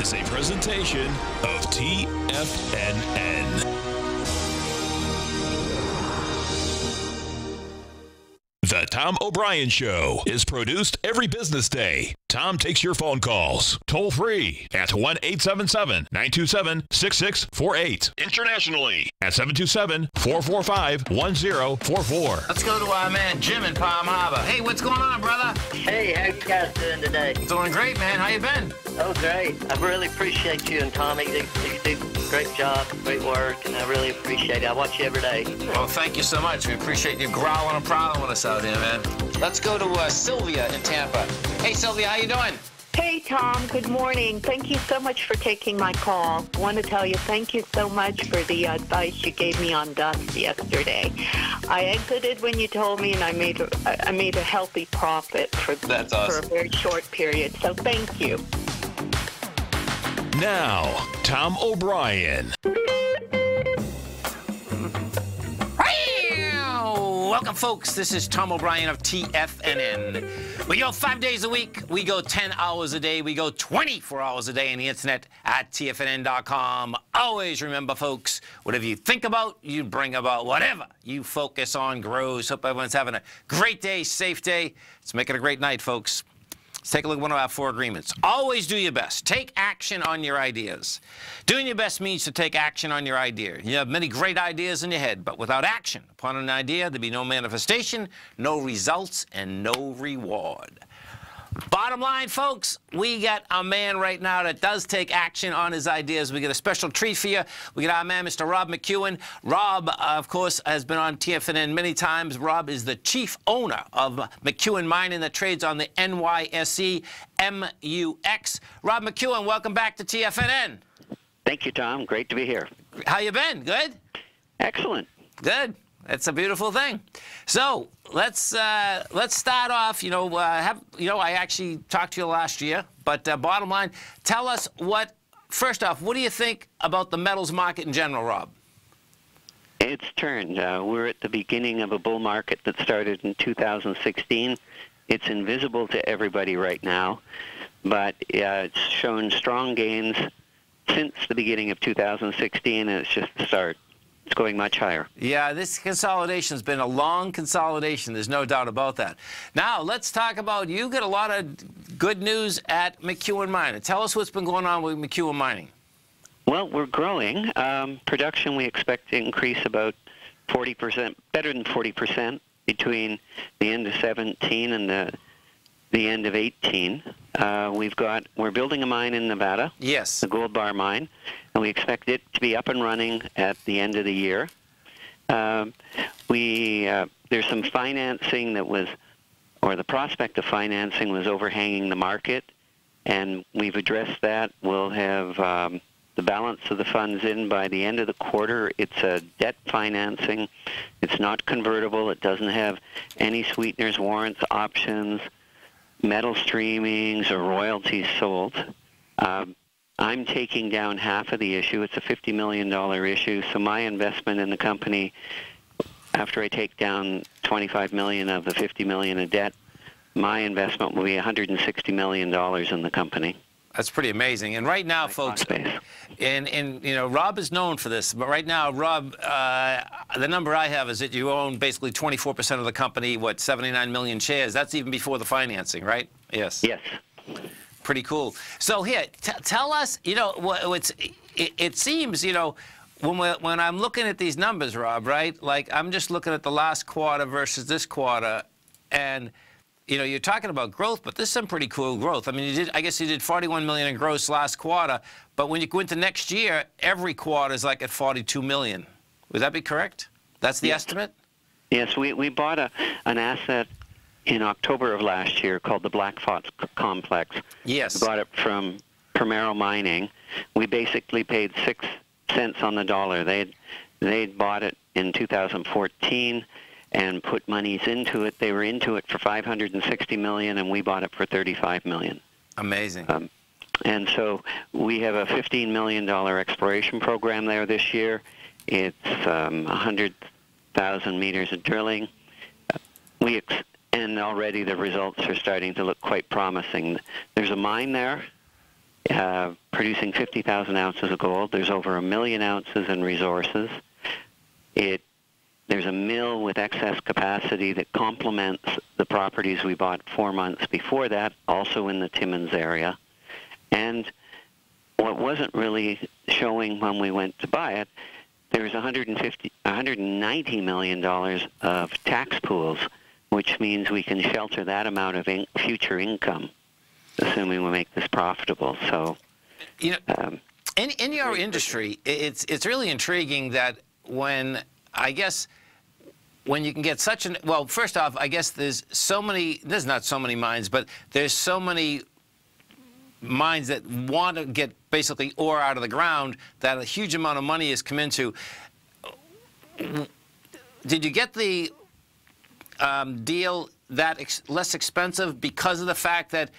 is a presentation of TFNN. The Tom O'Brien Show is produced every business day. Tom takes your phone calls toll free at 1-877-927-6648. Internationally at 727-445-1044. Let's go to our man Jim in Palm Harbor. Hey, what's going on, brother? Hey, how you guys doing today? Doing great, man. How you been? Oh, great. I really appreciate you and Tommy. You do a great job, great work, and I really appreciate it. I watch you every day. Well, thank you so much. We appreciate you growling and prowling with us out here, man. Let's go to Sylvia in Tampa. Hey, Sylvia, how you doing? Hey, Tom. Good morning. Thank you so much for taking my call. I want to tell you thank you so much for the advice you gave me on dust yesterday. I exited when you told me, and I made a healthy profit for That's awesome. for a very short period. So thank you. Now, Tom O'Brien. Welcome, folks. This is Tom O'Brien of TFNN. We go 5 days a week. We go 10 hours a day. We go 24 hours a day on the internet at TFNN.com. Always remember, folks, whatever you think about, you bring about. Whatever you focus on grows. Hope everyone's having a great day, safe day. Let's make it a great night, folks. Let's take a look at one of our 4 agreements. Always do your best. Take action on your ideas. Doing your best means to take action on your idea. You have many great ideas in your head, but without action upon an idea, there'd be no manifestation, no results, and no reward. Bottom line, folks, we got a man right now that does take action on his ideas. We get a special treat for you. We got our man, Mr. Rob McEwen. Rob, of course, has been on TFNN many times. Rob is the chief owner of McEwen Mining that trades on the NYSE MUX. Rob McEwen, welcome back to TFNN. Thank you, Tom. Great to be here. How you been? Good? Excellent. Good. That's a beautiful thing. So let's start off. I actually talked to you last year, but bottom line, tell us first off, what do you think about the metals market in general, Rob? It's turned. We're at the beginning of a bull market that started in 2016. It's invisible to everybody right now, but it's shown strong gains since the beginning of 2016, and it's just the start. It's going much higher. Yeah, this consolidation has been a long consolidation. There's no doubt about that. Now, let's talk about, you get a lot of good news at McEwen Mining. Tell us what's been going on with McEwen Mining. Well, we're growing. Production we expect to increase about 40%, better than 40% between the end of 17 and the end of 18. We're building a mine in Nevada. Yes. The Gold Bar mine, and we expect it to be up and running at the end of the year. There's some financing the prospect of financing was overhanging the market, and we've addressed that. We'll have the balance of the funds in by the end of the quarter. It's a debt financing. It's not convertible. It doesn't have any sweeteners, warrants, options, metal streamings, or royalties sold. I'm taking down half of the issue. It's a $50 million issue, so my investment in the company, after I take down $25 million of the $50 million of debt, my investment will be $160 million in the company. That's pretty amazing. And right now, folks, Rob is known for this, but right now, Rob, the number I have is that you own basically 24% of the company, 79 million shares. That's even before the financing, right? Yes. Yes. Pretty cool. So here, tell us, it seems, when I'm looking at these numbers, Rob, right, like I'm just looking at the last quarter versus this quarter, and you're talking about growth, but this is some pretty cool growth. I mean, I guess you did 41 million in gross last quarter, but when you go into next year, every quarter is like at 42 million. Would that be correct? That's the estimate? Yes, we bought an asset in October of last year called the Black Fox Complex. Yes. We bought it from Primero Mining. We basically paid 6 cents on the dollar. They'd bought it in 2014 and put monies into it. They were into it for $560 million, and we bought it for $35 million. Amazing. And so we have a $15 million exploration program there this year. It's 100,000 meters of drilling. And already the results are starting to look quite promising. There's a mine there producing 50,000 ounces of gold. There's over 1 million ounces in resources. There's a mill with excess capacity that complements the properties we bought 4 months before that, also in the Timmins area. And what wasn't really showing when we went to buy it, there's $190 million of tax pools, which means we can shelter that amount of future income, assuming we make this profitable. So, you know, in your industry, it's really intriguing that when you can get such an, well, first off, I guess there's not so many mines, but there's so many mines that want to get basically ore out of the ground that a huge amount of money has come into. Did you get the deal that less expensive because of the fact that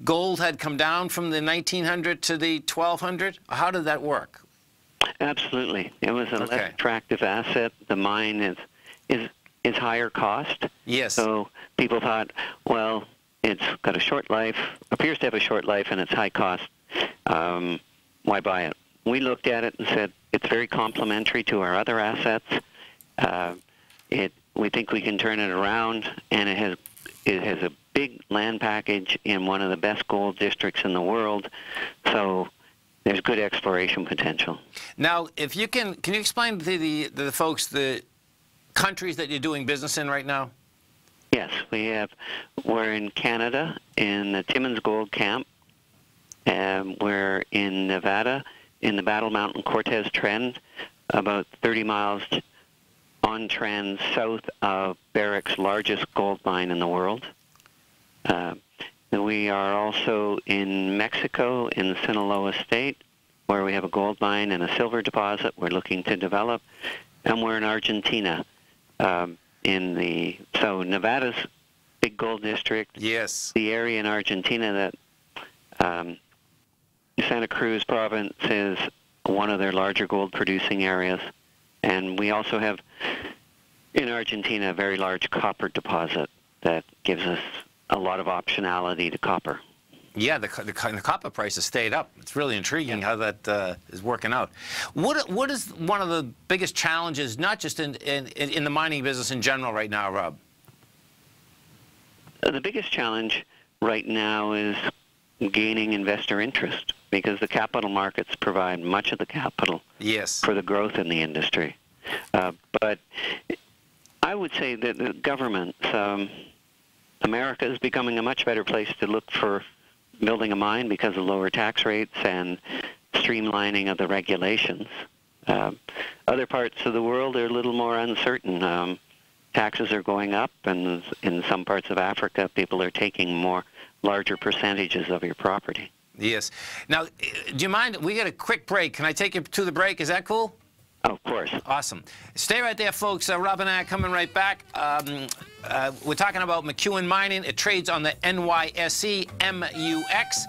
gold had come down from the 1900 to the 1200? How did that work? Absolutely. It was a less attractive asset. The mine is higher cost. Yes. So people thought, well, it's got a short life, appears to have a short life, and it's high cost. Why buy it? We looked at it and said it's very complementary to our other assets. We think we can turn it around, and it has a big land package in one of the best gold districts in the world. So there's good exploration potential. Now, if you can you explain to the folks the countries that you're doing business in right now? Yes, we're in Canada in the Timmins Gold Camp. We're in Nevada in the Battle Mountain Cortez Trend, about 30 miles on trend south of Barrick's largest gold mine in the world. We are also in Mexico in Sinaloa State, where we have a gold mine and a silver deposit we're looking to develop. And we're in Argentina. So Nevada's big gold district. Yes. The area in Argentina that Santa Cruz province is one of their larger gold producing areas. And we also have in Argentina a very large copper deposit that gives us a lot of optionality to copper. Yeah, the copper price has stayed up. It's really intriguing how that is working out. What is one of the biggest challenges, not just in the mining business in general right now, Rob? The biggest challenge right now is gaining investor interest, because the capital markets provide much of the capital for the growth in the industry. But I would say that the governments, America is becoming a much better place to look for building a mine because of lower tax rates and streamlining of the regulations. Other parts of the world are a little more uncertain. Taxes are going up, and in some parts of Africa, people are taking larger percentages of your property. Yes. Now, do you mind? We got a quick break. Can I take you to the break? Is that cool? Oh, of course. Awesome. Stay right there, folks. Rob and I are coming right back. We're talking about McEwen Mining. It trades on the NYSE MUX.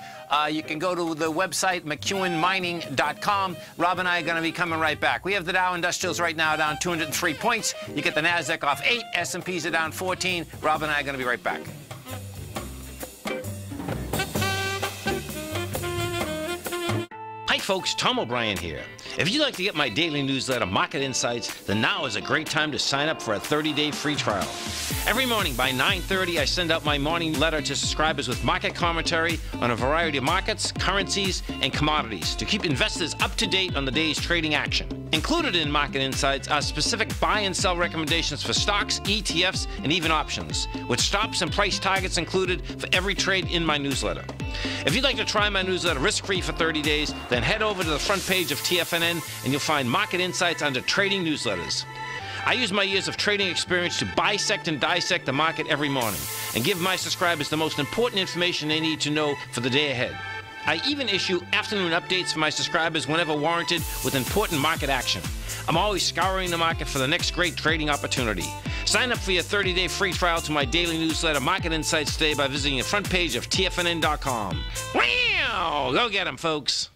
You can go to the website, McEwenMining.com. Rob and I are going to be coming right back. We have the Dow Industrials right now down 203 points. You get the NASDAQ off 8. S&Ps are down 14. Rob and I are going to be right back. Hi, folks. Tom O'Brien here. If you'd like to get my daily newsletter, Market Insights, then now is a great time to sign up for a 30-day free trial. Every morning by 9:30, I send out my morning letter to subscribers with market commentary on a variety of markets, currencies, and commodities to keep investors up to date on the day's trading action. Included in Market Insights are specific buy and sell recommendations for stocks, ETFs, and even options, with stops and price targets included for every trade in my newsletter. If you'd like to try my newsletter risk-free for 30 days, then head over to the front page of TFNN and you'll find Market Insights under Trading Newsletters. I use my years of trading experience to bisect and dissect the market every morning and give my subscribers the most important information they need to know for the day ahead. I even issue afternoon updates for my subscribers whenever warranted with important market action. I'm always scouring the market for the next great trading opportunity. Sign up for your 30-day free trial to my daily newsletter, Market Insights, today by visiting the front page of TFNN.com. Wow! Go get 'em, folks.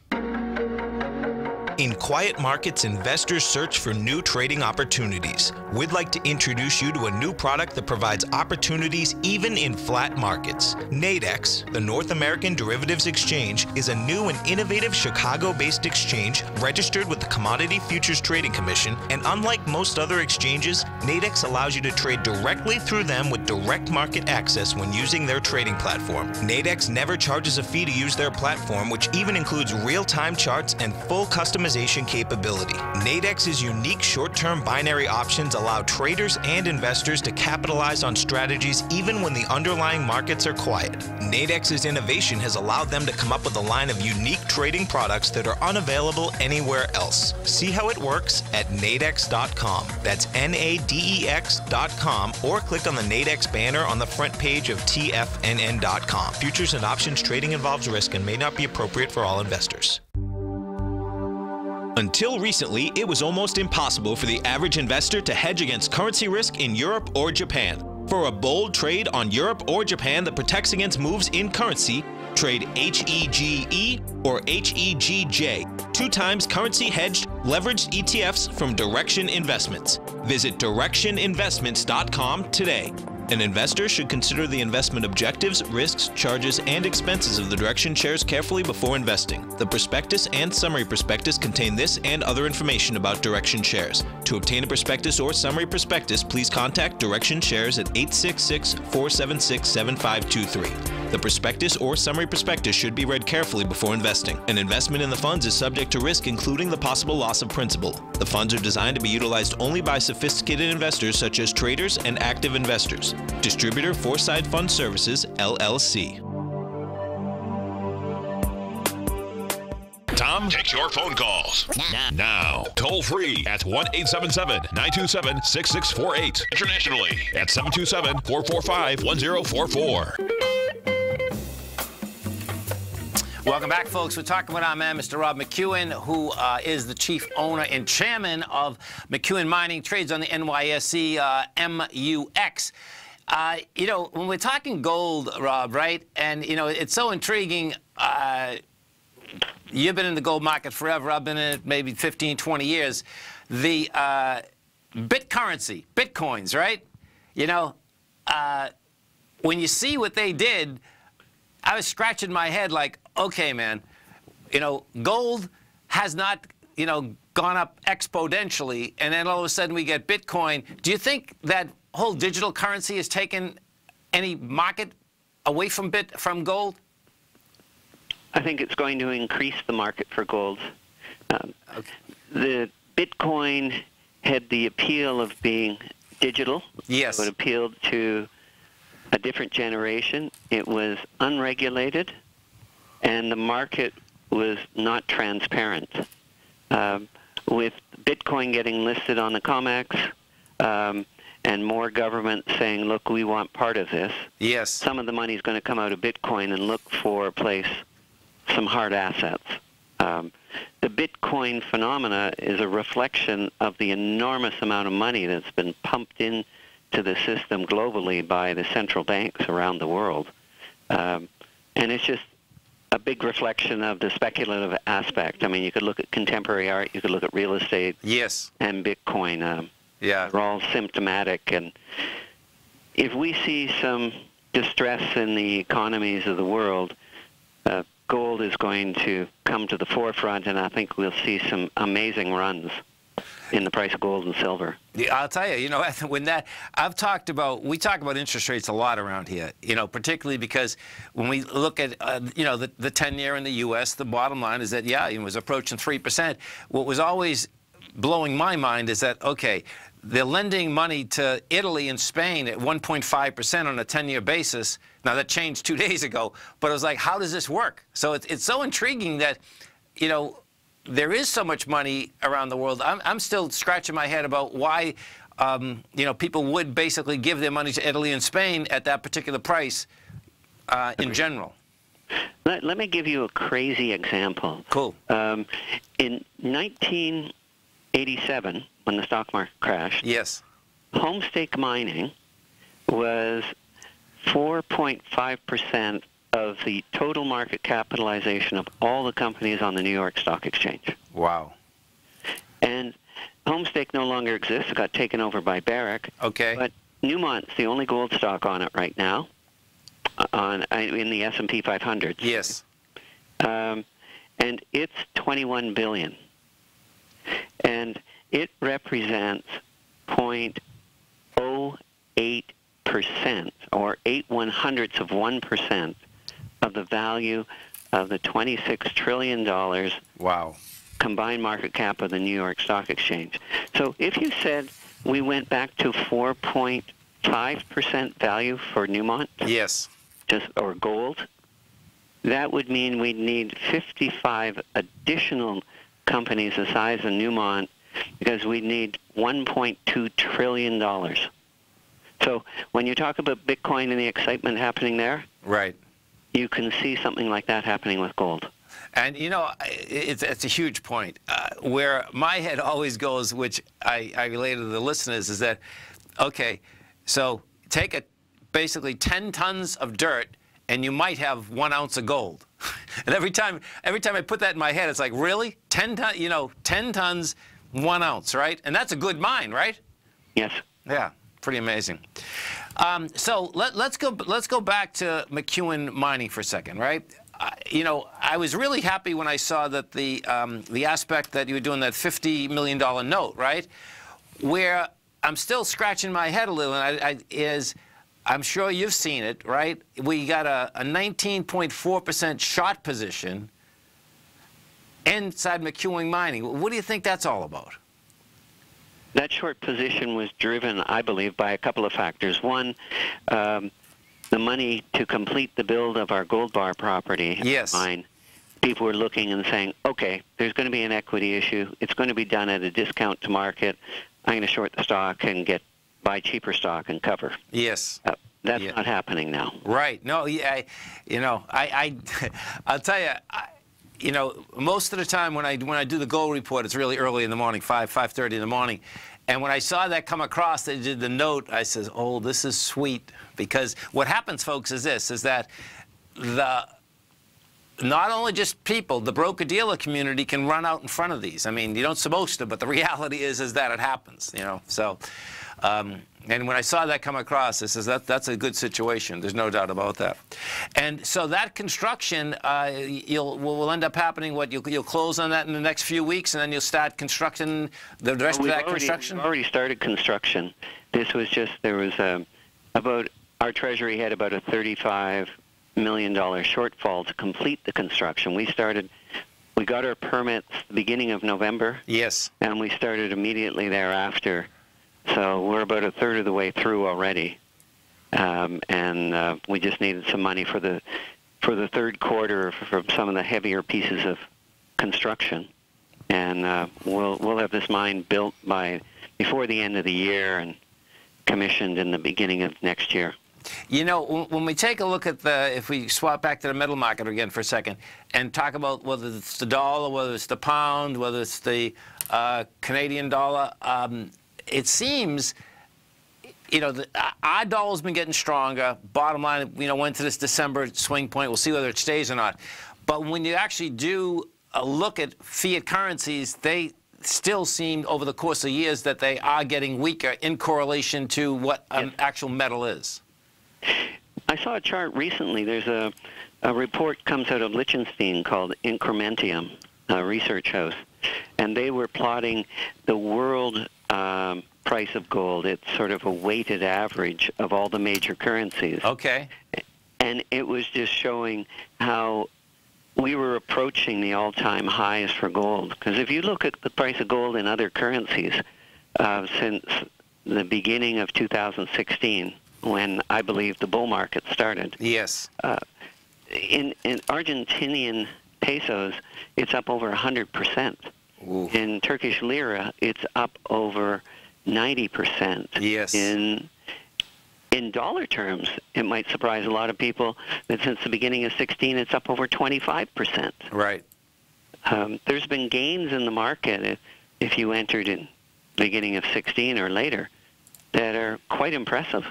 In quiet markets, investors search for new trading opportunities. We'd like to introduce you to a new product that provides opportunities even in flat markets. Nadex, the North American Derivatives Exchange, is a new and innovative Chicago-based exchange registered with the Commodity Futures Trading Commission, and unlike most other exchanges, Nadex allows you to trade directly through them with direct market access when using their trading platform. Nadex never charges a fee to use their platform, which even includes real-time charts and full customization capability. Nadex's unique short-term binary options allow traders and investors to capitalize on strategies even when the underlying markets are quiet. Nadex's innovation has allowed them to come up with a line of unique trading products that are unavailable anywhere else. See how it works at nadex.com. That's NADEX.com, or click on the Nadex banner on the front page of TFNN.com. Futures and options trading involves risk and may not be appropriate for all investors. Until recently, it was almost impossible for the average investor to hedge against currency risk in Europe or Japan. For a bold trade on Europe or Japan that protects against moves in currency, trade HEGE or HEGJ, 2 times currency hedged leveraged ETFs from Direction Investments. Visit directioninvestments.com today. An investor should consider the investment objectives, risks, charges, and expenses of the Direction shares carefully before investing. The prospectus and summary prospectus contain this and other information about Direction shares. To obtain a prospectus or summary prospectus, please contact Direction shares at 866-476-7523. The prospectus or summary prospectus should be read carefully before investing. An investment in the funds is subject to risk, including the possible loss of principal. The funds are designed to be utilized only by sophisticated investors such as traders and active investors. Distributor Foreside Fund Services, LLC. Tom takes your phone calls now. Toll free at 1-877-927-6648. Internationally at 727-445-1044. Welcome back, folks. We're talking with our man, Mr. Rob McEwen, who is the chief owner and chairman of McEwen Mining, trades on the NYSE MUX. You know, when we're talking gold, Rob, right, and, you know, it's so intriguing. You've been in the gold market forever. I've been in it maybe 15, 20 years. The currency, Bitcoins, right? You know, when you see what they did, I was scratching my head like, okay, man, you know, gold has not, you know, gone up exponentially, and then all of a sudden we get Bitcoin. Do you think that whole digital currency has taken any market away from gold? I think it's going to increase the market for gold. Okay. The Bitcoin had the appeal of being digital. Yes. So it appealed to a different generation. It was unregulated, and the market was not transparent. With Bitcoin getting listed on the COMEX, and more government saying, look, we want part of this, yes, some of the money is going to come out of Bitcoin and look for a place, some hard assets. The Bitcoin phenomena is a reflection of the enormous amount of money that's been pumped into the system globally by the central banks around the world. And it's just a big reflection of the speculative aspect. I mean, you could look at contemporary art, you could look at real estate, yes, and Bitcoin. Yeah, they're all symptomatic. And if we see some distress in the economies of the world, gold is going to come to the forefront, and I think we'll see some amazing runs in the price of gold and silver. Yeah, I'll tell you, you know, when that, we talk about interest rates a lot around here, you know, particularly because when we look at, you know, the 10-year in the U.S., the bottom line is that, yeah, it was approaching 3%. What was always blowing my mind is that, okay, they're lending money to Italy and Spain at 1.5% on a 10-year basis. Now, that changed 2 days ago, but it was like, how does this work? So it's so intriguing that, you know, there is so much money around the world. I'm still scratching my head about why, you know, people would basically give their money to Italy and Spain at that particular price in general. Let me give you a crazy example. Cool. In 1987, when the stock market crashed, yes, home stake mining was 4.5% of the total market capitalization of all the companies on the New York Stock Exchange. Wow. And Homestake no longer exists. It got taken over by Barrick. Okay. But Newmont's the only gold stock on it right now, in the S&P 500. Yes. And it's $21 billion. And it represents 0.08%, or 0.08% of the value of the $26 trillion Wow. combined market cap of the New York Stock Exchange. So if you said we went back to 4.5% value for Newmont, Yes. or gold, that would mean we'd need 55 additional companies the size of Newmont, because we'd need $1.2 trillion. So when you talk about Bitcoin and the excitement happening there, Right. you can see something like that happening with gold. And, you know, it's a huge point. Where my head always goes, which I relate to the listeners, is that, okay, so take basically 10 tons of dirt, and you might have 1 ounce of gold. And every time I put that in my head, it's like, really? 10 tons, 1 ounce, right? And that's a good mine, right? Yes. Yeah, pretty amazing. So let's go back to McEwen Mining for a second, right? You know, I was really happy when I saw that the aspect that you were doing that $50 million note, right? Where I'm still scratching my head a little, and I'm sure you've seen it, right? We got a 19.4% short position inside McEwen Mining. What do you think that's all about? That short position was driven, I believe, by a couple of factors. One, the money to complete the build of our Gold Bar property. Yes. Mine. People were looking and saying, okay, there's going to be an equity issue. It's going to be done at a discount to market. I'm going to short the stock and buy cheaper stock and cover. Yes. That's not happening now. Right. No, yeah, I'll tell you, you know, most of the time when I do the gold report, it's really early in the morning, 5:30 in the morning. And when I saw that come across, they did the note, I said, oh, this is sweet. Because what happens, folks, is that not only just people, the broker-dealer community can run out in front of these. I mean, you don't supposed to, but the reality is that it happens, you know. So, and when I saw that come across, I says that's a good situation. There's no doubt about that. And so that construction, will end up happening. What you'll close on that in the next few weeks, and then you'll start constructing the rest of that construction. We've already started construction. This was just there was about our treasury had about a $35 million shortfall to complete the construction. We got our permits the beginning of November. Yes. And we started immediately thereafter. So we're about a third of the way through already, and we just needed some money for the third quarter for some of the heavier pieces of construction, and we'll have this mine built before the end of the year and commissioned in the beginning of next year. You know, when we take a look at if we swap back to the metal market again for a second and talk about whether it's the dollar, whether it's the pound, whether it's the Canadian dollar. It seems, you know, our dollar's been getting stronger. Bottom line, you know, went to this December swing point. We'll see whether it stays or not. But when you actually do a look at fiat currencies, they still seem, over the course of years, that they are getting weaker in correlation to what an actual metal is. I saw a chart recently. There's a report comes out of Liechtenstein called Incrementium, a research house, and they were plotting the world price of gold. It's sort of a weighted average of all the major currencies. Okay. And it was just showing how we were approaching the all-time highs for gold. Because if you look at the price of gold in other currencies since the beginning of 2016, when I believe the bull market started. Yes. In Argentinian pesos, it's up over 100%. Ooh. In Turkish lira, it's up over 90%. Yes. In dollar terms, it might surprise a lot of people that since the beginning of 16, it's up over 25%. Right. There's been gains in the market if you entered in the beginning of 16 or later that are quite impressive.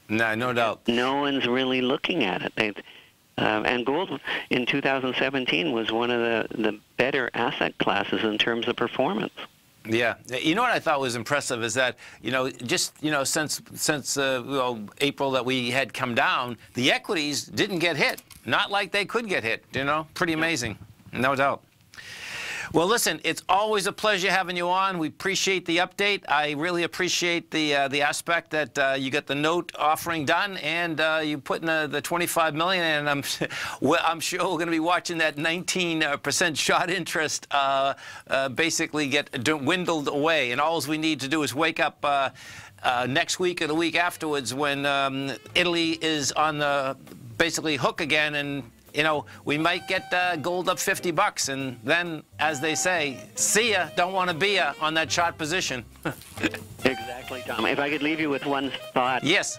No doubt. No one's really looking at it. And gold in 2017 was one of the better asset classes in terms of performance. Yeah, you know what I thought was impressive is that just since April that we had come down, the equities didn't get hit. Not like they could get hit. Pretty amazing, no doubt. Well, listen, it's always a pleasure having you on. We appreciate the update. I really appreciate the aspect that you got the note offering done and you put in the $25 million. And I'm sure we're going to be watching that 19% short interest basically get dwindled away. And all we need to do is wake up next week or the week afterwards when Italy is on the basically hook again, and we might get gold up $50, and then, as they say, see ya, don't want to be ya on that short position. Exactly, Tom. If I could leave you with one thought. Yes.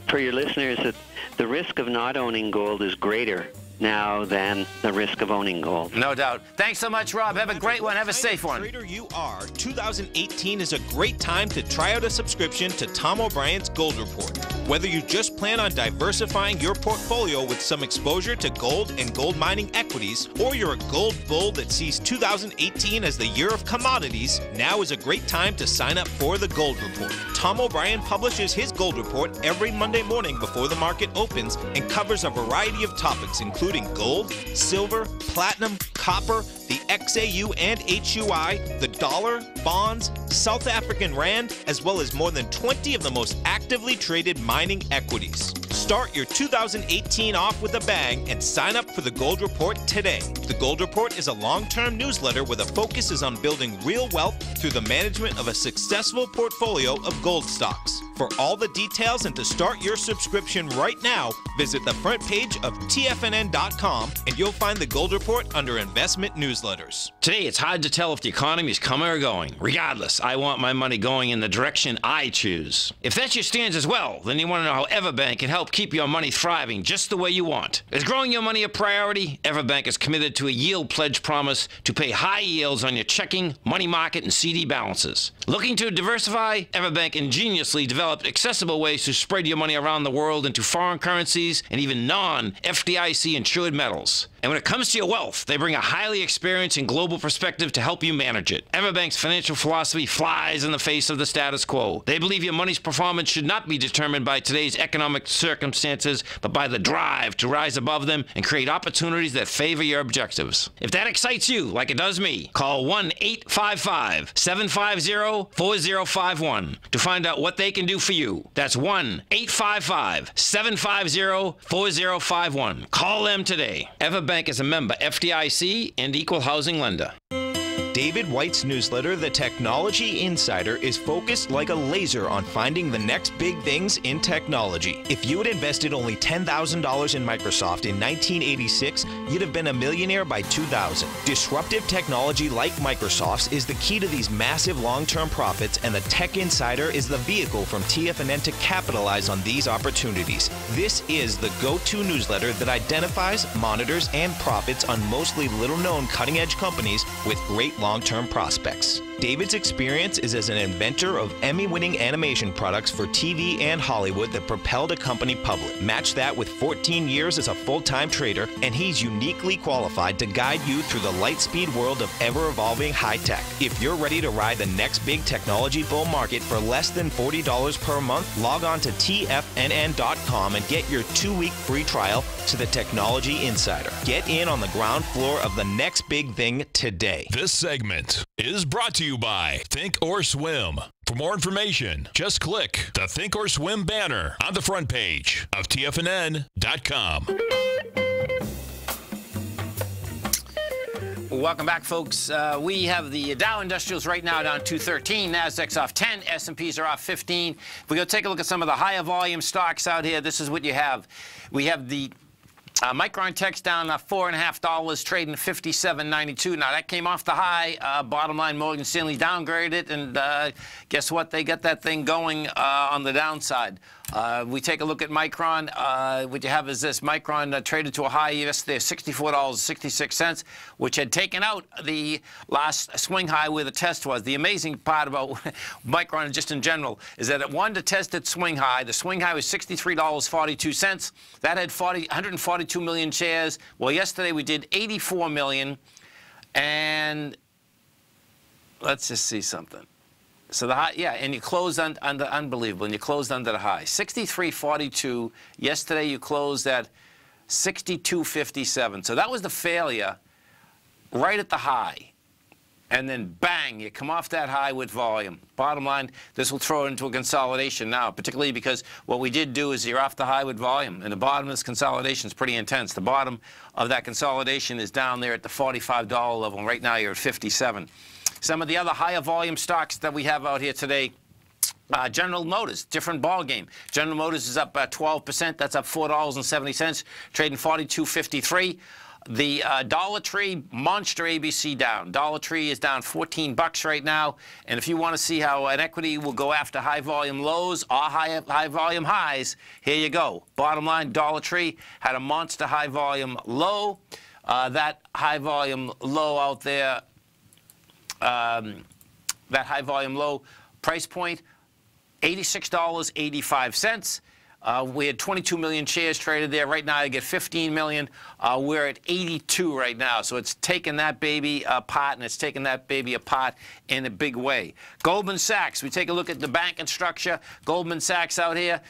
For your listeners, that the risk of not owning gold is greater now than the risk of owning gold. No doubt. Thanks so much, Rob. Have a great one. Have a safe one. Trader you are, 2018 is a great time to try out a subscription to Tom O'Brien's Gold Report. Whether you just plan on diversifying your portfolio with some exposure to gold and gold mining equities, or you're a gold bull that sees 2018 as the year of commodities, now is a great time to sign up for the Gold Report. Tom O'Brien publishes his Gold Report every Monday morning before the market opens and covers a variety of topics, including gold, silver, platinum, copper, the XAU and HUI, the dollar, bonds, South African rand, as well as more than 20 of the most actively traded mining equities. Start your 2018 off with a bang and sign up for the Gold Report today. The Gold Report is a long-term newsletter where the focus is on building real wealth through the management of a successful portfolio of gold stocks. For all the details and to start your subscription right now, visit the front page of TFNN.com and you'll find the Gold Report under Investment Newsletters. Today, it's hard to tell if the economy is coming or going. Regardless, I want my money going in the direction I choose. If that's your stance as well, then you want to know how Everbank can help keep your money thriving just the way you want. Is growing your money a priority? Everbank is committed to a yield pledge promise to pay high yields on your checking, money market, and CD balances. Looking to diversify? Everbank ingeniously developed accessible ways to spread your money around the world into foreign currencies and even non-FDIC insured metals. And when it comes to your wealth, they bring a highly experienced and global perspective to help you manage it. Everbank's financial philosophy flies in the face of the status quo. They believe your money's performance should not be determined by today's economic circumstances, but by the drive to rise above them and create opportunities that favor your objectives. If that excites you, like it does me, call 1-855-750-4051 to find out what they can do for you. That's 1-855-750-4051. Call them today. Everbank is a member FDIC and equal housing lender. David White's newsletter, The Technology Insider, is focused like a laser on finding the next big things in technology. If you had invested only $10,000 in Microsoft in 1986, you'd have been a millionaire by 2000. Disruptive technology like Microsoft's is the key to these massive long-term profits, and the Tech Insider is the vehicle from TFNN to capitalize on these opportunities. This is the go-to newsletter that identifies, monitors, and profits on mostly little-known cutting-edge companies with great long-term prospects. David's experience is as an inventor of Emmy-winning animation products for TV and Hollywood that propelled a company public. Match that with 14 years as a full-time trader, and he's uniquely qualified to guide you through the light-speed world of ever-evolving high-tech. If you're ready to ride the next big technology bull market for less than $40 per month, log on to TFNN.com and get your 2-week free trial to the Technology Insider. Get in on the ground floor of the next big thing today. This segment is brought to you by Think or Swim. For more information, just click the Think or Swim banner on the front page of TFNN.com. Welcome back, folks. We have the Dow Industrials right now down 213. Nasdaq's off 10. S&Ps are off 15. If we go take a look at some of the higher volume stocks out here, this is what you have. We have the Micron Tech's down $4.50, trading $57.92. Now, that came off the high. Bottom line, Morgan Stanley downgraded it, and guess what? They got that thing going on the downside. We take a look at Micron. What you have is this. Micron traded to a high yesterday of $64.66, which had taken out the last swing high where the test was. The amazing part about Micron just in general is that it wanted to test its swing high. The swing high was $63.42. That had 142 million shares. Well, yesterday we did 84 million, and let's just see something. So the high, yeah, and you closed under unbelievable, and you closed under the high. 63.42. Yesterday you closed at 62.57. So that was the failure right at the high. And then bang, you come off that high with volume. Bottom line, this will throw it into a consolidation now, particularly because what we did do is you're off the high with volume, and the bottom of this consolidation is pretty intense. The bottom of that consolidation is down there at the $45 level, and right now you're at 57. Some of the other higher volume stocks that we have out here today, General Motors, different ball game. General Motors is up 12%. That's up $4.70, trading $42.53. The Dollar Tree, monster ABC down. Dollar Tree is down 14 bucks right now. And if you want to see how an equity will go after high volume lows or high volume highs, here you go. Bottom line, Dollar Tree had a monster high volume low. That high volume low out there, that high volume low price point, $86.85. We had 22 million shares traded there. Right now, I get 15 million. We're at 82 right now. So it's taken that baby apart, and it's taken that baby apart in a big way. Goldman Sachs, we take a look at the banking structure. Goldman Sachs out here,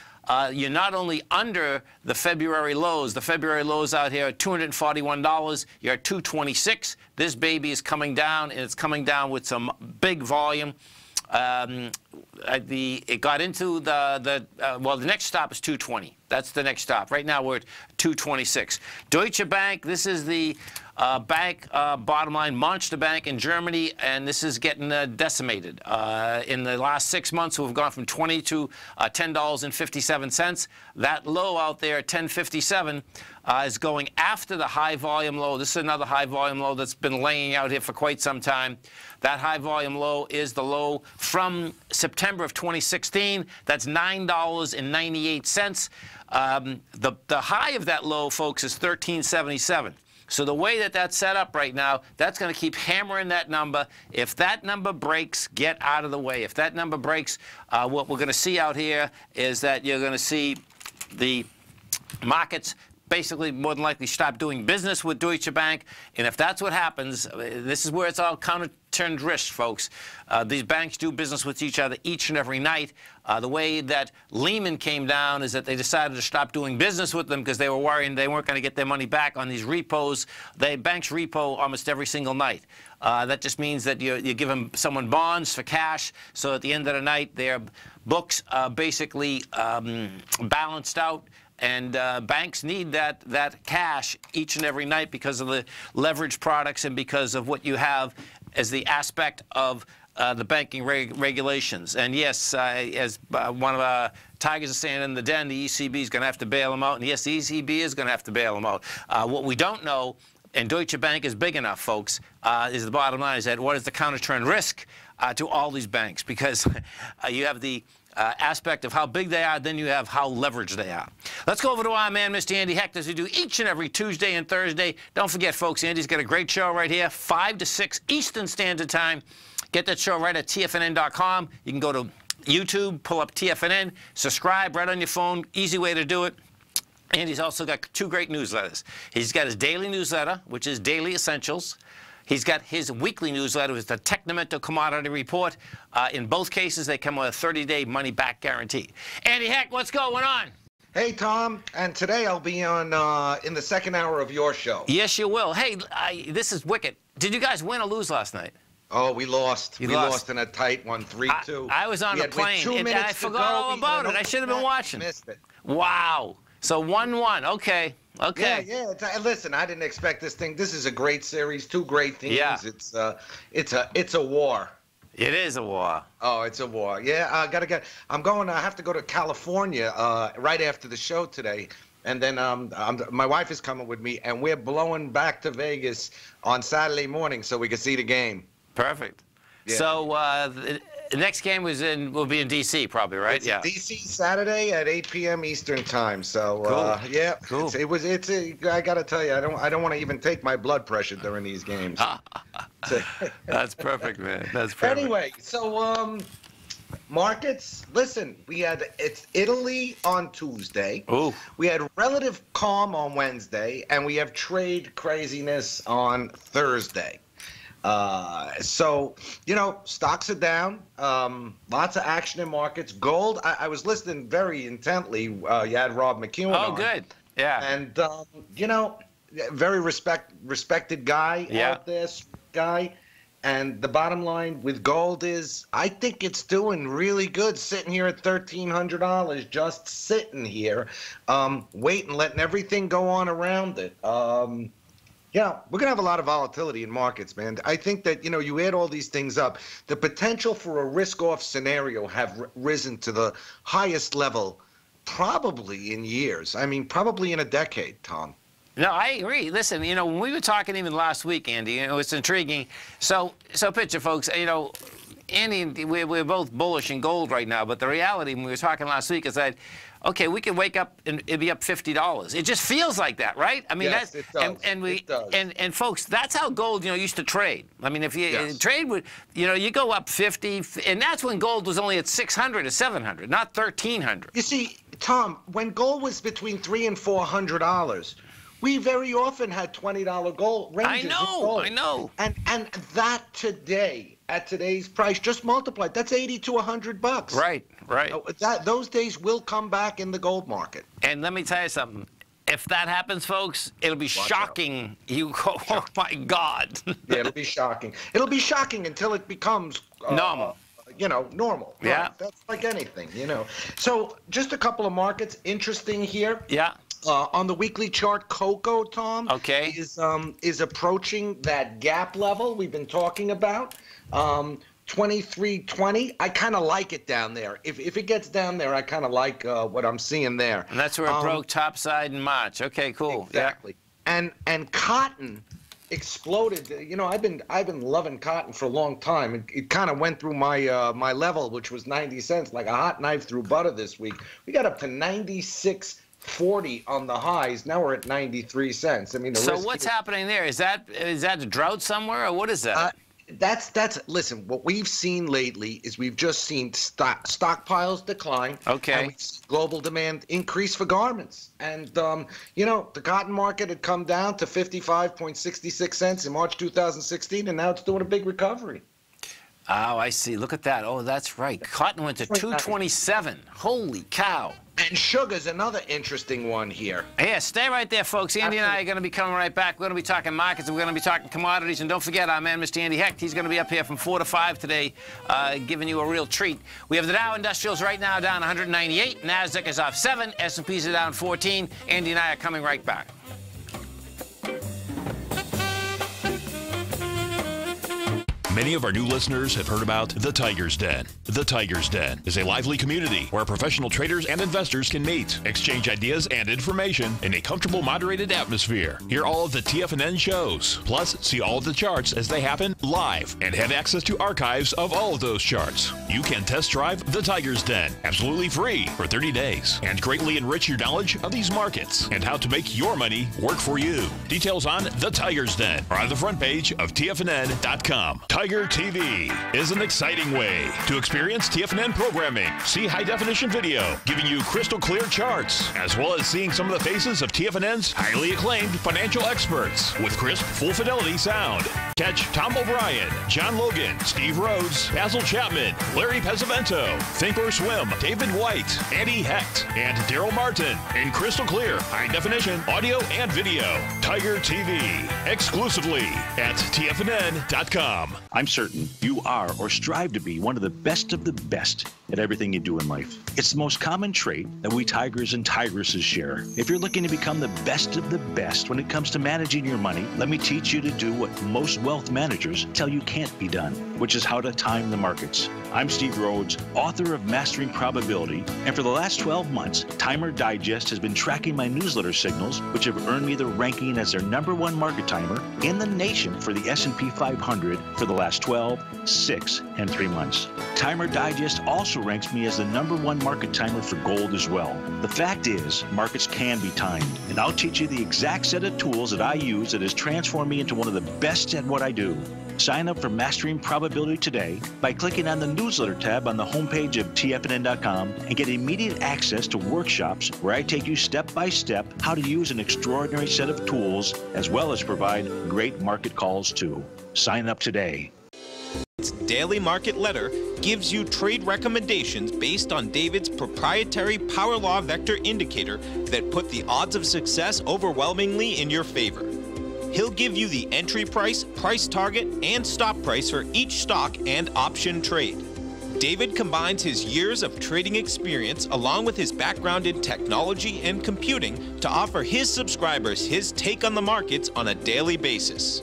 you're not only under the February lows. The February lows out here are $241. You're at 226. This baby is coming down, and it's coming down with some big volume. It got into well, the next stop is 220. That's the next stop. Right now we're at 226. Deutsche Bank, this is the bank, bottom line, monster bank in Germany, and this is getting decimated. In the last 6 months, we've gone from 20 to $10.57. That low out there, 10.57, is going after the high volume low. This is another high volume low that's been laying out here for quite some time. That high volume low is the low from September of 2016. That's $9.98. The high of that low, folks, is 13.77. So the way that that's set up right now, that's going to keep hammering that number. If that number breaks, get out of the way. If that number breaks, what we're going to see out here is that you're going to see the markets basically more than likely stop doing business with Deutsche Bank. And if that's what happens, this is where it's all counter-turned risk, folks. These banks do business with each other each and every night. The way that Lehman came down is that they decided to stop doing business with them because they were worrying they weren't going to get their money back on these repos. Banks repo almost every single night. That just means that you're giving someone bonds for cash, so at the end of the night, their books are basically balanced out. And banks need that cash each and every night because of the leverage products and because of what you have as the aspect of the banking regulations. And yes, as one of our Tigers is saying in the den, the ECB is going to have to bail them out. And yes, the ECB is going to have to bail them out. What we don't know, and Deutsche Bank is big enough, folks, is the bottom line is that what is the counter-trend risk to all these banks? Because you have the aspect of how big they are, then you have how leveraged they are. Let's go over to our man, Mr. Andy Hecht, as we do each and every Tuesday and Thursday. Don't forget, folks, Andy's got a great show right here, 5 to 6 Eastern Standard Time. Get that show right at TFNN.com. You can go to YouTube, pull up TFNN, subscribe right on your phone. Easy way to do it. And he's also got 2 great newsletters. He's got his daily newsletter, which is Daily Essentials. He's got his weekly newsletter, which is the Technomental Commodity Report. In both cases, they come with a 30-day money-back guarantee. Andy Hecht, what's going on? Hey, Tom, and today I'll be on in the second hour of your show. Yes, you will. Hey, this is wicked. Did you guys win or lose last night? Oh, we lost. We lost in a tight one, 3-2. I was on a plane, and I forgot all about it. I should have been watching. Missed it. Wow. So 1-1. Okay. Okay. Yeah. Listen, I didn't expect this thing. This is a great series. 2 great teams. Yeah. It's a war. It is a war. Oh, it's a war. Yeah. I have to go to California right after the show today, and then my wife is coming with me, and we're blowing back to Vegas on Saturday morning so we can see the game. Perfect. Yeah. So the next game will be in D.C. probably, right? It's D.C. Saturday at 8 p.m. Eastern time. So cool. Yeah, cool. I gotta tell you, I don't want to even take my blood pressure during these games. That's perfect, man. That's perfect. Anyway, so markets. Listen, it's Italy on Tuesday. Ooh. We had relative calm on Wednesday, and we have trade craziness on Thursday. So, stocks are down. Lots of action in markets. Gold, I was listening very intently. You had Rob McEwen on. Oh, good. Yeah. And, very respected guy out there, guy. And the bottom line with gold is I think it's doing really good sitting here at $1,300, just sitting here, waiting, letting everything go on around it. Yeah, we're going to have a lot of volatility in markets, man. I think that, you add all these things up, the potential for a risk-off scenario have risen to the highest level probably in years. I mean, probably in a decade, Tom. No, I agree. Listen, when we were talking even last week, Andy, it's intriguing. So picture, folks, Andy, we're both bullish in gold right now, but the reality when we were talking last week is that, okay, we could wake up and it'd be up $50. It just feels like that, right? I mean, yes, that's it does. it does. And folks, that's how gold, used to trade. I mean, if you trade with, you go up 50, and that's when gold was only at 600 or 700, not 1,300. You see, Tom, when gold was between $300 and $400. We very often had $20 gold ranges. I know. And that today, at today's price, just multiplied. That's $80 to $100. Right. Those days will come back in the gold market. And let me tell you something. If that happens, folks, it'll be shocking. You go, oh my God. Yeah, it'll be shocking. It'll be shocking until it becomes normal. Normal. Yeah. Right? That's like anything. So just a couple of markets interesting here. Yeah. On the weekly chart, cocoa, Tom, okay, is approaching that gap level we've been talking about, 23.20. I kind of like it down there. If it gets down there, I kind of like what I'm seeing there. And that's where it broke topside in March. Okay, cool. Exactly. Yeah. And cotton exploded. I've been loving cotton for a long time. It kind of went through my level, which was 90 cents, like a hot knife through butter this week. We got up to 96.40 on the highs. Now we're at 93 cents. I mean, so what's happening there? Is that a drought somewhere, or what is that? Listen, what we've seen lately is we've just seen stockpiles decline. Okay. And we've seen global demand increase for garments. And, the cotton market had come down to 55.66 cents in March 2016, and now it's doing a big recovery. Oh, I see. Look at that. Oh, that's right. Cotton went to 227. Holy cow. And sugar's another interesting one here. Yeah, stay right there, folks. Andy and I are going to be coming right back. We're going to be talking markets, and we're going to be talking commodities. And don't forget our man, Mr. Andy Hecht. He's going to be up here from 4 to 5 today, giving you a real treat. We have the Dow Industrials right now down 198. NASDAQ is off 7. S&Ps are down 14. Andy and I are coming right back. Many of our new listeners have heard about The Tiger's Den. The Tiger's Den is a lively community where professional traders and investors can meet, exchange ideas and information in a comfortable, moderated atmosphere. Hear all of the TFNN shows, plus see all of the charts as they happen live and have access to archives of all of those charts. You can test drive The Tiger's Den absolutely free for 30 days and greatly enrich your knowledge of these markets and how to make your money work for you. Details on The Tiger's Den are on the front page of TFNN.com. Tiger TV is an exciting way to experience TFNN programming. See high-definition video, giving you crystal clear charts, as well as seeing some of the faces of TFNN's highly acclaimed financial experts with crisp, full-fidelity sound. Catch Tom O'Brien, John Logan, Steve Rhodes, Basil Chapman, Larry Pesavento, Think or Swim, David White, Andy Hecht, and Daryl Martin in crystal clear, high-definition audio and video. Tiger TV, exclusively at TFNN.com. I'm certain you are or strive to be one of the best at everything you do in life. It's the most common trait that we tigers and tigresses share. If you're looking to become the best of the best when it comes to managing your money, let me teach you to do what most wealth managers tell you can't be done, which is how to time the markets. I'm Steve Rhodes, author of Mastering Probability, and for the last 12 months, Timer Digest has been tracking my newsletter signals, which have earned me the ranking as their #1 market timer in the nation for the S&P 500 for the last 12, 6, and 3 months. Timer Digest also ranks me as the #1 market timer for gold as well. The fact is, markets can be timed, and I'll teach you the exact set of tools that I use that has transformed me into one of the best at what I do. Sign up for Mastering Probability today by clicking on the newsletter tab on the homepage of TFNN.com and get immediate access to workshops where I take you step by step how to use an extraordinary set of tools, as well as provide great market calls too. Sign up today. Its daily market letter gives you trade recommendations based on David's proprietary Power Law Vector indicator that put the odds of success overwhelmingly in your favor. He'll give you the entry price, price target, and stop price for each stock and option trade. David combines his years of trading experience along with his background in technology and computing to offer his subscribers his take on the markets on a daily basis.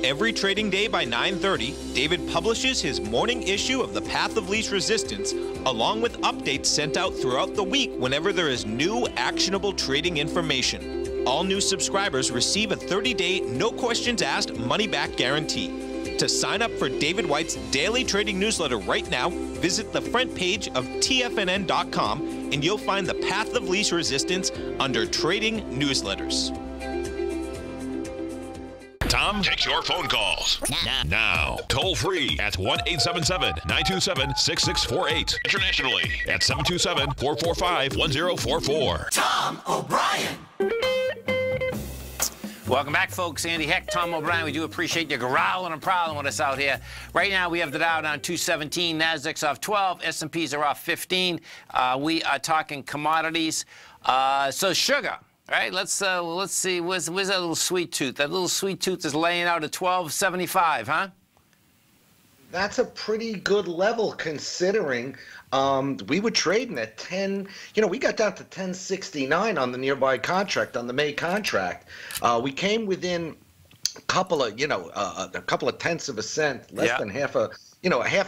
Every trading day by 9:30, David publishes his morning issue of The Path of Least Resistance, along with updates sent out throughout the week whenever there is new actionable trading information. All new subscribers receive a 30-day, no questions asked, money-back guarantee. To sign up for David White's daily trading newsletter right now, visit the front page of TFNN.com and you'll find The Path of Least Resistance under Trading Newsletters. Tom takes your phone calls now. Toll free at 1-877-927-6648. Internationally at 727-445-1044. Tom O'Brien. Welcome back, folks. Andy Heck, Tom O'Brien. We do appreciate you growling and prowling with us out here. Right now, we have the Dow down 217, Nasdaq's off 12, S&Ps are off 15. We are talking commodities. So sugar. All right, let's see. Where's that little sweet tooth? That little sweet tooth is laying out at 12.75, huh? That's a pretty good level considering we were trading at 10. You know, we got down to 10.69 on the nearby contract, on the May contract. We came within a couple of tenths of a cent, less than half a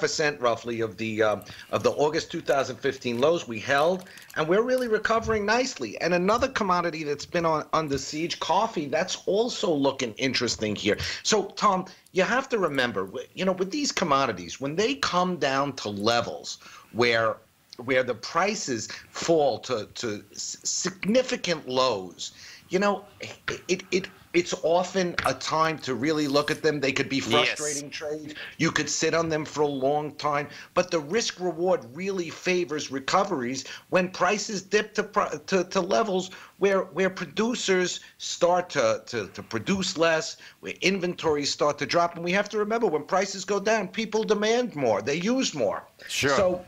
cent roughly of the August 2015 lows we held, and we're really recovering nicely. And another commodity that's been under siege, coffee, that's also looking interesting here. So Tom, you have to remember, you know, with these commodities, when they come down to levels where the prices fall to significant lows, you know, it's often a time to really look at them. They could be frustrating trades. You could sit on them for a long time. But the risk reward really favors recoveries when prices dip to levels where producers start to produce less, where inventories start to drop. And we have to remember, when prices go down, people demand more. They use more. Sure. So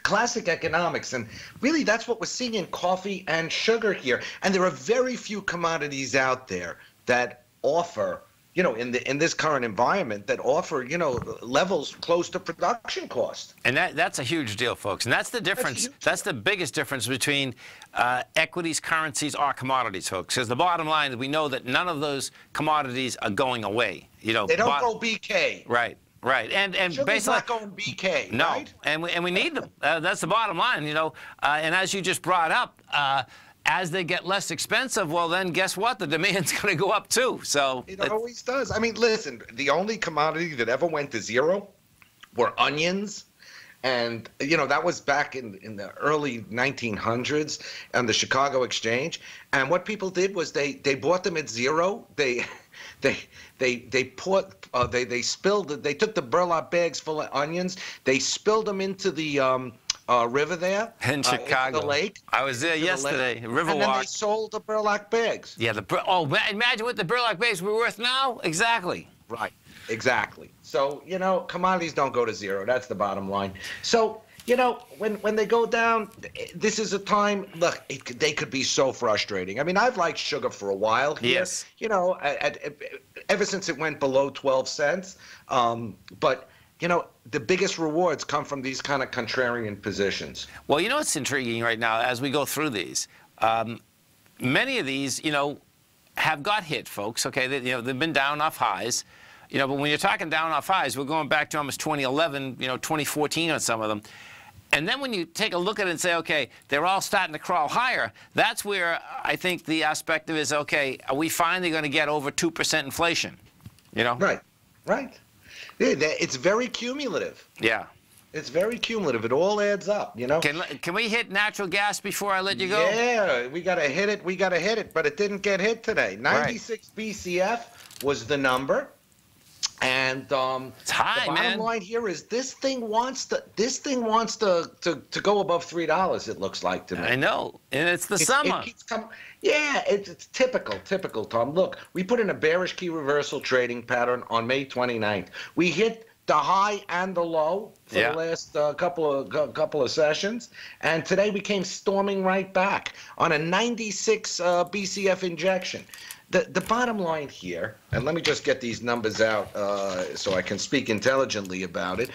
classic economics, and really that's what we're seeing in coffee and sugar here. And there are very few commodities out there that offer, you know, in this current environment, that offer, you know, levels close to production cost. And that's a huge deal, folks. And that's the difference. That's the biggest difference between equities, currencies, or commodities, folks. Because the bottom line is we know that none of those commodities are going away. You know, they don't go BK. Right. Right, and basically not going BK. No, right? and we need them. That's the bottom line, you know. And as you just brought up, as they get less expensive, well, then guess what? The demand's going to go up too. So it always does. I mean, listen, the only commodity that ever went to zero were onions. And, you know, that was back in the early 1900s on the Chicago Exchange. And what people did was they bought them at zero. They took the burlap bags full of onions. They spilled them into the river there in Chicago, the lake. I was there yesterday, Riverwalk. And then they sold the burlap bags. Yeah, imagine what the burlap bags were worth now. Exactly. Right. Exactly. So, you know, commodities don't go to zero. That's the bottom line. So, you know, when they go down, this is a time, look, they could be so frustrating. I mean, I've liked sugar for a while here. Yes. You know, ever since it went below 12 cents. But, you know, the biggest rewards come from these kind of contrarian positions. Well, you know what's intriguing right now as we go through these? Many of these, you know, have got hit, folks. Okay, they've been down off highs. You know, but when you're talking down off highs, we're going back to almost 2011, you know, 2014 on some of them. And then when you take a look at it and say, okay, they're all starting to crawl higher, that's where I think the aspect of it is, okay, are we finally going to get over 2% inflation? You know? Right, right. Yeah, it's very cumulative. Yeah. It's very cumulative. It all adds up, you know? Can we hit natural gas before I let you go? Yeah, we got to hit it. We got to hit it, but it didn't get hit today. 96 BCF was the number. And it's high, the bottom line here is this thing wants to go above $3. It looks like to me. I know, and it's the summer. It keeps coming. Yeah, it's typical, Tom. Look, we put in a bearish key reversal trading pattern on May 29th. We hit the high and the low for the last couple of sessions, and today we came storming right back on a 96 BCF injection. The bottom line here, and let me just get these numbers out so I can speak intelligently about it.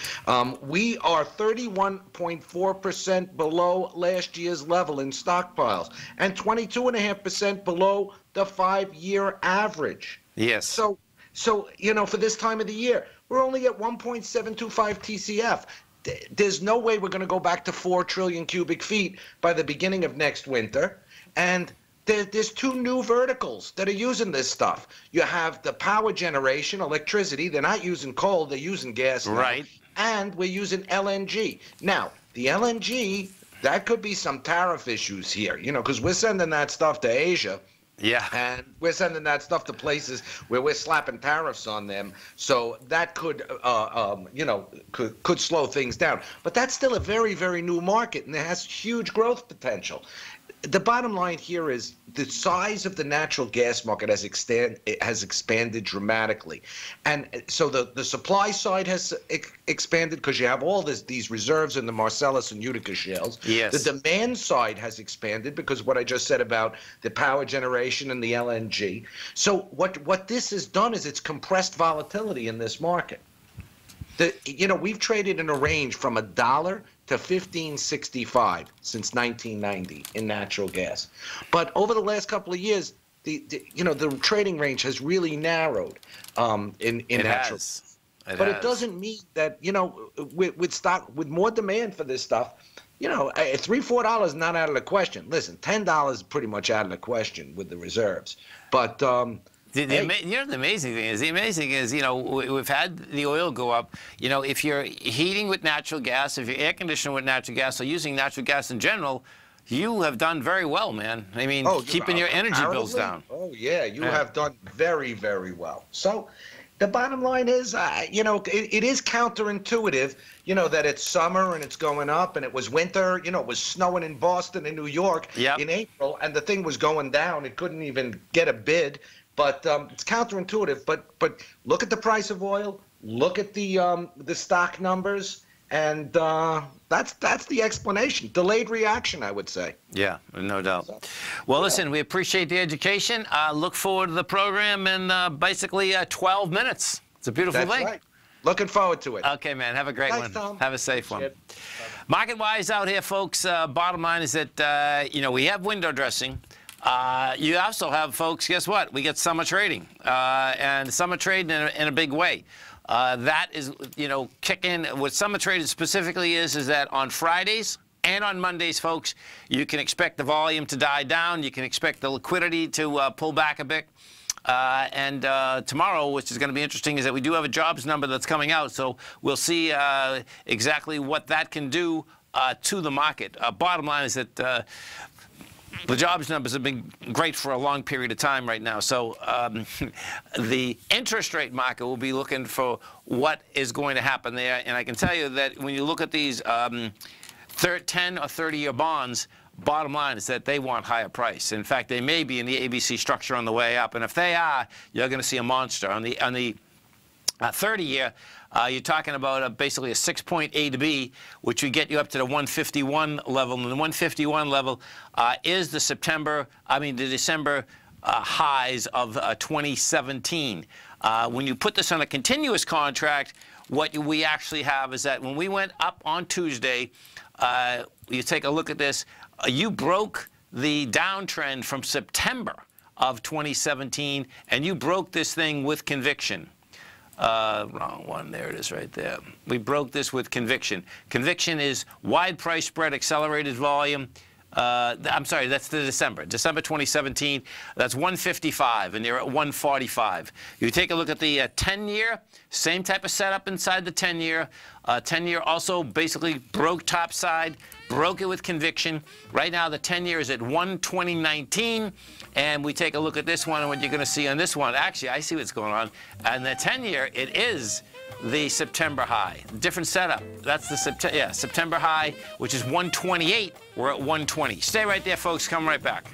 We are 31.4% below last year's level in stockpiles and 22.5% below the 5-year average. Yes. So for this time of the year, we're only at 1.725 TCF. There's no way we're going to go back to 4 trillion cubic feet by the beginning of next winter. And there's 2 new verticals that are using this stuff. You have the power generation, electricity. They're not using coal. They're using gas now. Right. And we're using LNG. Now, the LNG, that could be some tariff issues here, because we're sending that stuff to Asia. Yeah. And we're sending that stuff to places where we're slapping tariffs on them. So that could, could slow things down. But that's still a very, very new market, and it has huge growth potential. The bottom line here is the size of the natural gas market has expanded dramatically. And so the supply side has expanded because you have all these reserves in the Marcellus and Utica shales. Yes. The demand side has expanded because what I just said about the power generation and the LNG. So what this has done is it's compressed volatility in this market. We've traded in a range from $1 to $15.65 since 1990 in natural gas, but over the last couple of years, the trading range has really narrowed in natural gas. But it doesn't mean that with more demand for this stuff, $3-4 is not out of the question. Listen, $10 is pretty much out of the question with the reserves, but. The amazing thing is, we've had the oil go up. If you're heating with natural gas, if you're air conditioning with natural gas, or using natural gas in general, you have done very well, man. I mean, keeping your energy bills down. Oh, yeah, you have done very, very well. So the bottom line is, it is counterintuitive, that it's summer and it's going up, and it was winter, it was snowing in Boston and New York in April, and the thing was going down. It couldn't even get a bid. But it's counterintuitive. But look at the price of oil. Look at the stock numbers, and that's the explanation. Delayed reaction, I would say. Yeah, no doubt. Well, listen, we appreciate the education. Look forward to the program in basically 12 minutes. It's a beautiful thing. That's right. Looking forward to it. Okay, man. Have a great one. Tom. Have a safe one. Market-wise out here, folks, bottom line is that, we have window dressing. You also have, folks, guess what? We get summer trading, and summer trading in a big way. That is, kicking. What summer trading specifically is that on Fridays and on Mondays, folks, you can expect the volume to die down. You can expect the liquidity to pull back a bit. And tomorrow, which is going to be interesting, is that we do have a jobs number that's coming out. So we'll see exactly what that can do to the market. Bottom line is that the jobs numbers have been great for a long period of time right now. So the interest rate market will be looking for what is going to happen there. And I can tell you that when you look at these 10 or 30-year bonds, bottom line is that they want higher price. In fact, they may be in the ABC structure on the way up. And if they are, you're going to see a monster. On the 30-year, you're talking about basically a 6.8B, which would get you up to the 151 level. And the 151 level is the December highs of 2017. When you put this on a continuous contract, what we actually have is that when we went up on Tuesday, you take a look at this, you broke the downtrend from September of 2017, and you broke this thing with conviction. Wrong one. There it is right there. We broke this with conviction. Conviction is wide price spread, accelerated volume. I'm sorry, that's the December 2017. That's 155, and they're at 145. You take a look at the 10-year, same type of setup inside the 10-year. 10-year also basically broke topside, broke it with conviction. Right now, the 10-year is at 120.19, and we take a look at this one, and what you're going to see on this one, actually, I see what's going on. And the 10-year, it is the September high. Different setup. That's the September high, which is 128. We're at 120. Stay right there, folks. Come right back.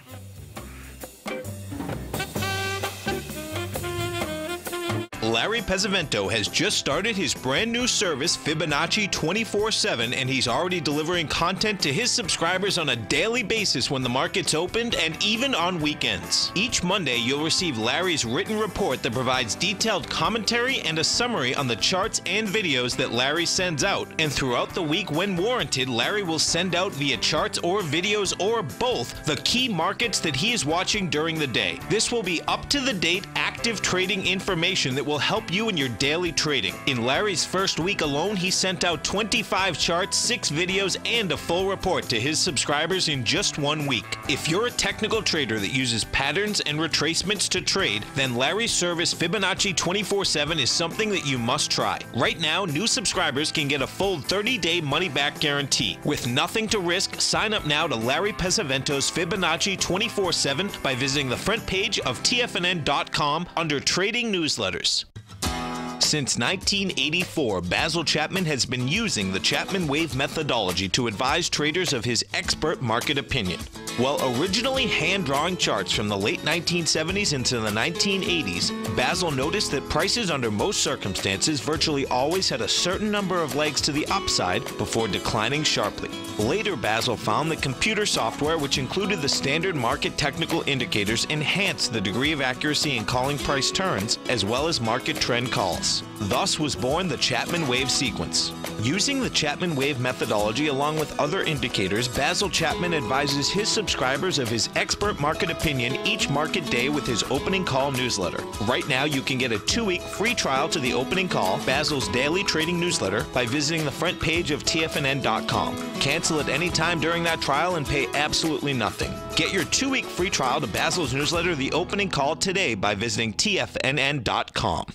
Larry Pesavento has just started his brand new service, Fibonacci 24/7, and he's already delivering content to his subscribers on a daily basis when the market's opened and even on weekends. Each Monday, you'll receive Larry's written report that provides detailed commentary and a summary on the charts and videos that Larry sends out. And throughout the week, when warranted, Larry will send out via charts or videos or both the key markets that he is watching during the day. This will be up-to-the-date, active trading information that will help you in your daily trading. In Larry's first week alone, he sent out 25 charts, 6 videos, and a full report to his subscribers in just 1 week. If you're a technical trader that uses patterns and retracements to trade, then Larry's service Fibonacci 24/7 is something that you must try. Right now, new subscribers can get a full 30-day money-back guarantee. With nothing to risk, sign up now to Larry Pesavento's Fibonacci 24/7 by visiting the front page of TFNN.com under Trading Newsletters. Since 1984, Basil Chapman has been using the Chapman Wave methodology to advise traders of his expert market opinion. While originally hand-drawing charts from the late 1970s into the 1980s, Basil noticed that prices under most circumstances virtually always had a certain number of legs to the upside before declining sharply. Later, Basil found that computer software, which included the standard market technical indicators, enhanced the degree of accuracy in calling price turns, as well as market trend calls. Thus was born the Chapman Wave sequence. Using the Chapman Wave methodology along with other indicators, Basil Chapman advises his subscribers of his expert market opinion each market day with his opening call newsletter. Right now, you can get a 2-week free trial to the opening call, Basil's daily trading newsletter, by visiting the front page of TFNN.com. Cancel at any time during that trial and pay absolutely nothing. Get your 2-week free trial to Basil's newsletter, The Opening Call, today by visiting TFNN.com.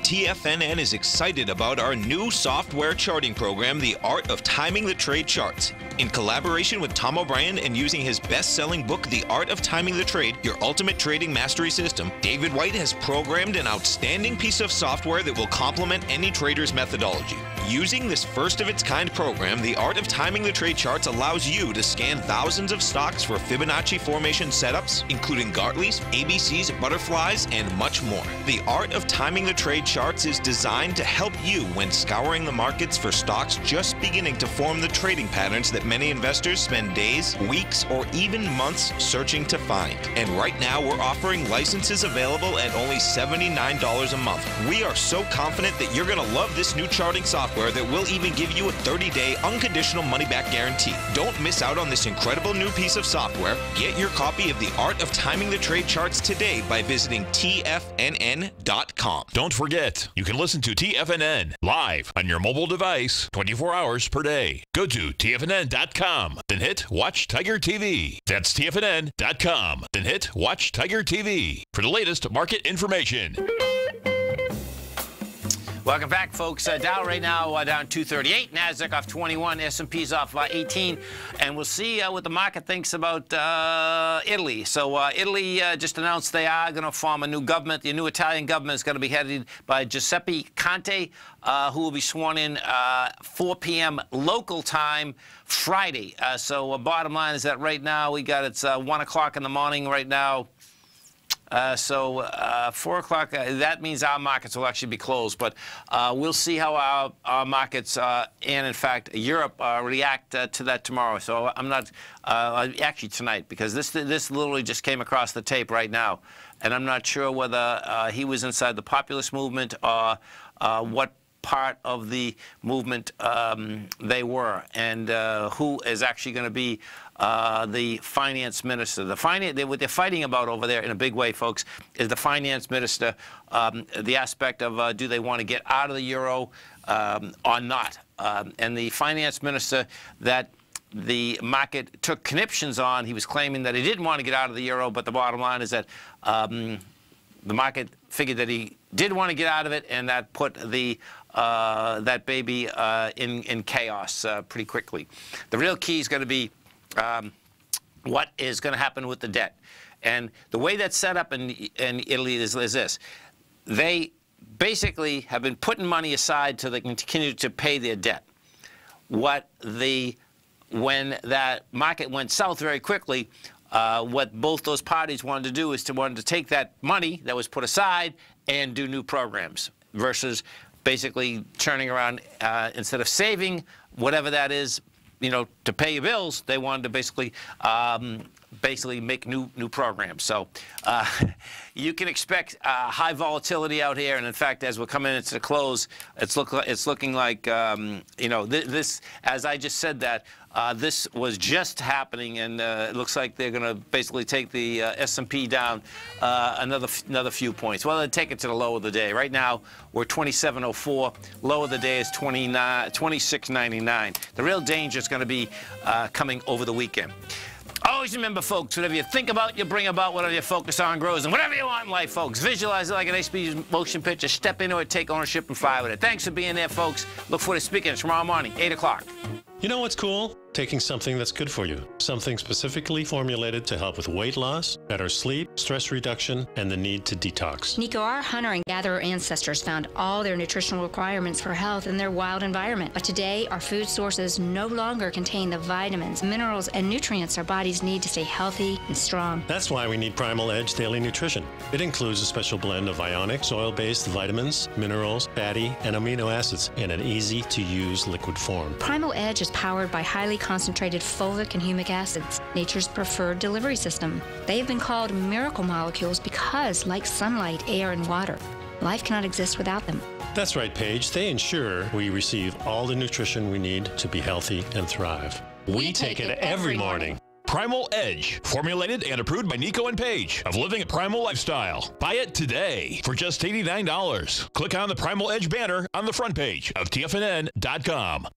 TFNN is excited about our new software charting program, The Art of Timing the Trade Charts. In collaboration with Tom O'Brien and using his best-selling book, The Art of Timing the Trade, Your Ultimate Trading Mastery System, David White has programmed an outstanding piece of software that will complement any trader's methodology. Using this first-of-its-kind program, The Art of Timing the Trade Charts allows you to scan thousands of stocks for Fibonacci formation setups, including Gartley's, ABC's, butterflies, and much more. The Art of Timing the Trade Charts is designed to help you when scouring the markets for stocks just beginning to form the trading patterns that many investors spend days, weeks, or even months searching to find. And right now, we're offering licenses available at only $79 a month. We are so confident that you're going to love this new charting software that will even give you a 30-day unconditional money-back guarantee. Don't miss out on this incredible new piece of software. Get your copy of The Art of Timing the Trade Charts today by visiting TFNN.com. Don't forget, you can listen to TFNN live on your mobile device 24 hours per day. Go to TFNN.com, then hit Watch Tiger TV. That's TFNN.com, then hit Watch Tiger TV for the latest market information. Welcome back, folks. Dow right now down 238, Nasdaq off 21, S&P's off 18, and we'll see what the market thinks about Italy. So Italy just announced they are going to form a new government. The new Italian government is going to be headed by Giuseppe Conte, who will be sworn in 4 p.m. local time Friday. So bottom line is that right now it's 1 o'clock in the morning right now. 4 o'clock, that means our markets will actually be closed. But we'll see how our markets and, in fact, Europe react to that tomorrow. So I'm not actually tonight, because this literally just came across the tape right now. And I'm not sure whether he was inside the populist movement or what part of the movement they were, and who is actually going to be the finance minister. What they're fighting about over there in a big way, folks, is the finance minister, the aspect of do they want to get out of the euro or not. And the finance minister that the market took conniptions on. He was claiming that he didn't want to get out of the euro, but the bottom line is that the market figured that he did want to get out of it, and that put the that baby in chaos pretty quickly. The real key is going to be what is going to happen with the debt. And the way that's set up in Italy is this. They basically have been putting money aside so they can continue to pay their debt. When that market went south very quickly, what both those parties wanted to do is wanted to take that money that was put aside and do new programs versus basically turning around, instead of saving whatever that is, you know, to pay your bills, they wanted to basically make new programs. So you can expect high volatility out here, and in fact, as we're coming into the close, it's looking like you know, this, as I just said that, this was just happening, and it looks like they're going to basically take the S&P down another few points. Well, they'll take it to the low of the day. Right now, we're 27.04. Low of the day is 26.99. The real danger is going to be coming over the weekend. Always remember, folks, whatever you think about, you bring about. Whatever you focus on grows. And whatever you want in life, folks, visualize it like an high-speed motion picture. Step into it, take ownership, and fly with it. Thanks for being there, folks. Look forward to speaking tomorrow morning, 8 o'clock. You know what's cool? Taking something that's good for you. Something specifically formulated to help with weight loss, better sleep, stress reduction, and the need to detox. Nico, our hunter and gatherer ancestors found all their nutritional requirements for health in their wild environment. But today, our food sources no longer contain the vitamins, minerals, and nutrients our bodies need to stay healthy and strong. That's why we need Primal Edge Daily Nutrition. It includes a special blend of ionic, oil-based vitamins, minerals, fatty, and amino acids in an easy-to-use liquid form. Primal Edge is powered by highly concentrated fulvic and humic acids, nature's preferred delivery system. They have been called miracle molecules because, like sunlight, air, and water, life cannot exist without them. That's right, Paige. They ensure we receive all the nutrition we need to be healthy and thrive. We take it every morning. Primal Edge, formulated and approved by Nico and Paige of Living a Primal Lifestyle. Buy it today for just $89. Click on the Primal Edge banner on the front page of TFNN.com.